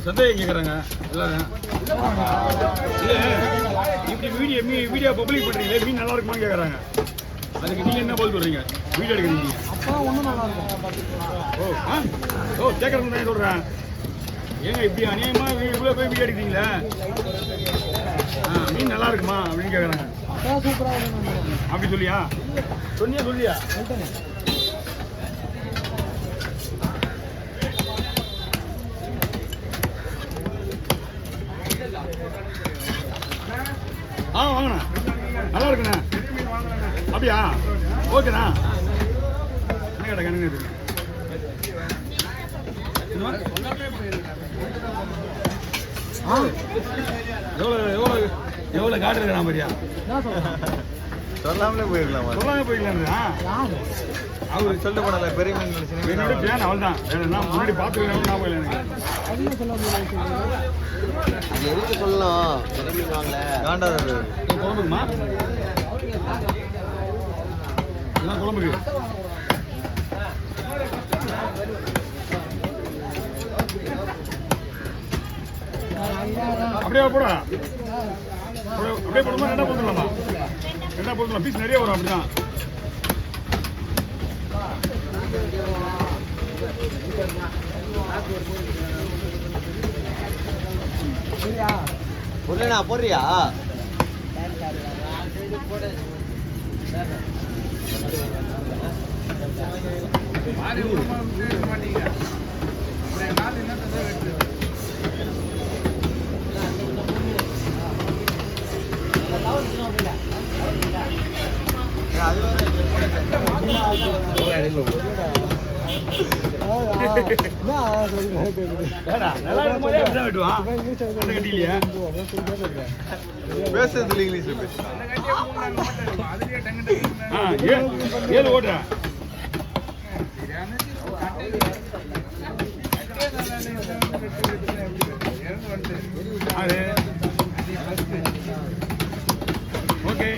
சந்தேகம் கேட்குறாங்க எல்லாரும். இல்லை இப்படி வீடியோ பப்ளிக் பண்ணுறீங்களே, மீன் நல்லா இருக்குமான்னு கேட்குறாங்க. அதுக்கு நீங்கள் என்ன பதில் சொல்கிறீங்க? வீடியோ எடுக்கிறீங்க. ஓ கேட்குறவங்க தான் சொல்கிறேன். ஏங்க இப்படி அநியாயமாக இவ்வளோ போய் வீடியோ எடுக்கிறீங்களே, மீன் நல்லா இருக்குமா அப்படின்னு கேட்குறாங்க. அப்படி சொல்லியா சொல்லியா? வாங்கண்ணா, நல்லா இருக்குண்ணா. அப்படியா? ஓகேண்ணா. என்ன கேட்டா கண்ணு இருக்கு? எவ்வளோ காட்டு இருக்கா மாதிரியா? சொல்லாமலே போயிருக்கலாம். அவரு சொல்ல போனல பெரிய மீன் என்னோட பிளான் அவள் தான். வேணும்னா முன்னாடி பார்த்துக்கலாம். நான் போயில எனக்கு எதுக்கு சொல்லலாம்? காண்டாது குழம்புக்குமா? இதெல்லாம் குழம்புக்கு. அப்படியே போடா. அப்படியே போடுமா? ரெண்டா போட்டுடலாமா? ரெண்டா போட்டுடலாம். பீஸ் நிறைய வரும். அப்படிதான். புரியலண்ணா, போடுறியா? பேசுறது இங்கிலீஷ்ல பேசு. ஏழு ஓட்டுற ஓகே.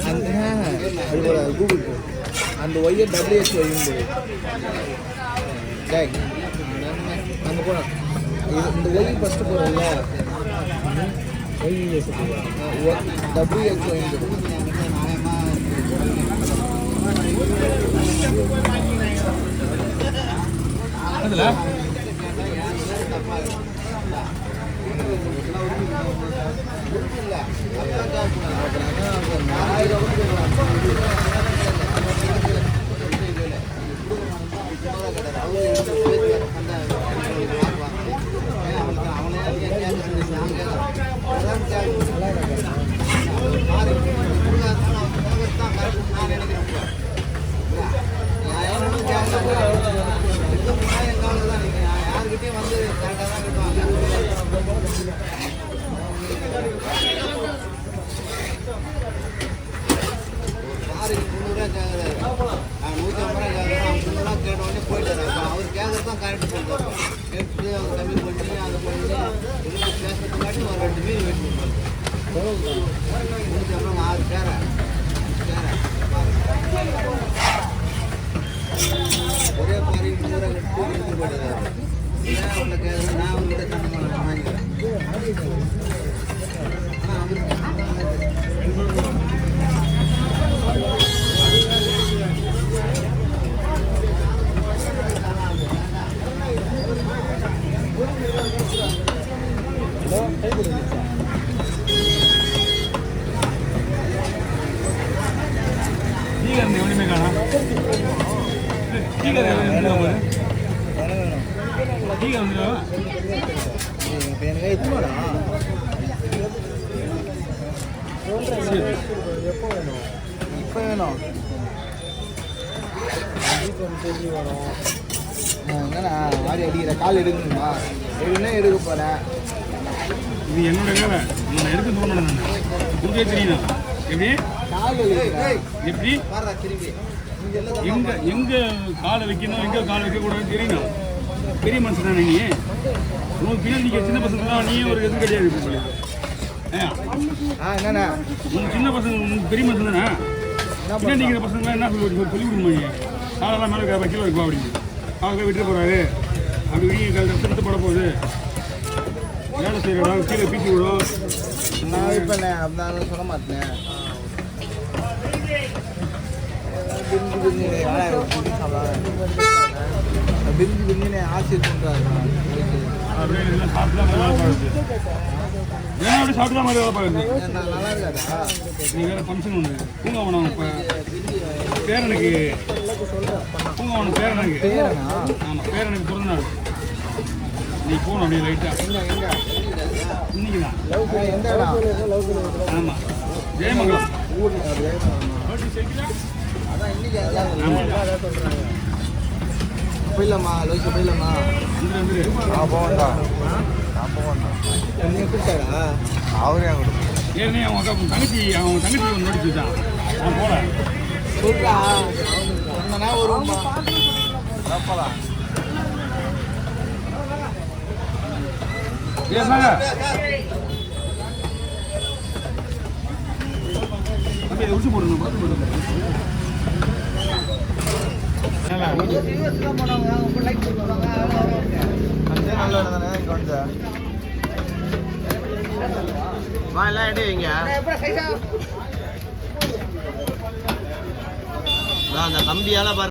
வாங்க கூகுள் அந்த ஒய்யை WHO அந்த போன இந்த ஒய் ஃபஸ்ட்டு போகிறோம்ல WHO அதில் யாருக்கிட்டையும் வந்து கரெக்டாக தான் எனக்கு எத்தனோடா எப்போ வேணும் இப்போ வேணும் என்னண்ணா மாறி அடிக்கிற கால் எடுக்கணுமா எடுக்க போகிறேன் இது என்னோட வேலை நான் எடுக்க தோணணும் நான் உங்களுக்கே தெரியும் எப்படி கால் எப்படி எங்க காலை வைக்கணும் எங்க காலை வைக்கக்கூடாதுன்னு தெரியணும் பெரிய மனுஷன் தானே நீ உனக்கு பின்னாடி நீங்க சின்ன பசங்க தான் நீ ஒரு எதுவும் கிடையாது சொல்லி என்னண்ணா உனக்கு சின்ன பசங்க உனக்கு பெரிய மனுஷன் தானே பின்னாடி நிற்கிற பசங்க என்ன சொல்லி கொடுமா நீ காலெல்லாம் மேலே வைக்கல இருக்கும் அப்படின்னு அவங்க விட்டு போறாரு அப்படி வெளியே ரத்தத்தை போட போகுது வேலை செய்யறா கீழே பீச்சி விடும் நான் இப்போ அப்படின்னாலும் சொல்ல மாட்டேன் பிரிஞ்சு பிரிஞ்சு ஆசை பண்ணுறாரு அப்படியே சாப்பிட்டு தான் வேலை பார்க்குது ஏன்னா அப்படி சாப்பிட்டு தான் மாதிரி வேலை பார்க்குது நல்லா இருக்காதா நீ வேறு ஃபங்க்ஷன் ஒன்று பூங்காவனம் இப்போ பேரனுக்கு பூங்காவனம் பேரனுக்கு ஆமாம் பேரனுக்கு பிறந்த நாள் நீ போகணும் அப்படியே லைட்டாக இன்னைக்கு தான் எந்த இடம் ஆமாம் ஜெயமங்கலம் அதான் இன்னைக்கு போயிடலாமா லோக்கி போயிடலாமா நான் போவேன்டா நீங்கள் கூப்பிட்டாரா அவரே கொடுக்கும் ஏற்கனவே அவன் தங்கச்சி ஒன்று நடிச்சு வச்சான் அவன் போல சொல்றா சொன்னா வருவோம்மா போகலாம் ஏசாங்க அப்படியே உச்சி போடணும் பார்த்து போடணும் நல்ல இடம் தானே இங்கே வந்து எல்லாம் எடு வைங்க அந்த கம்பியால பாரு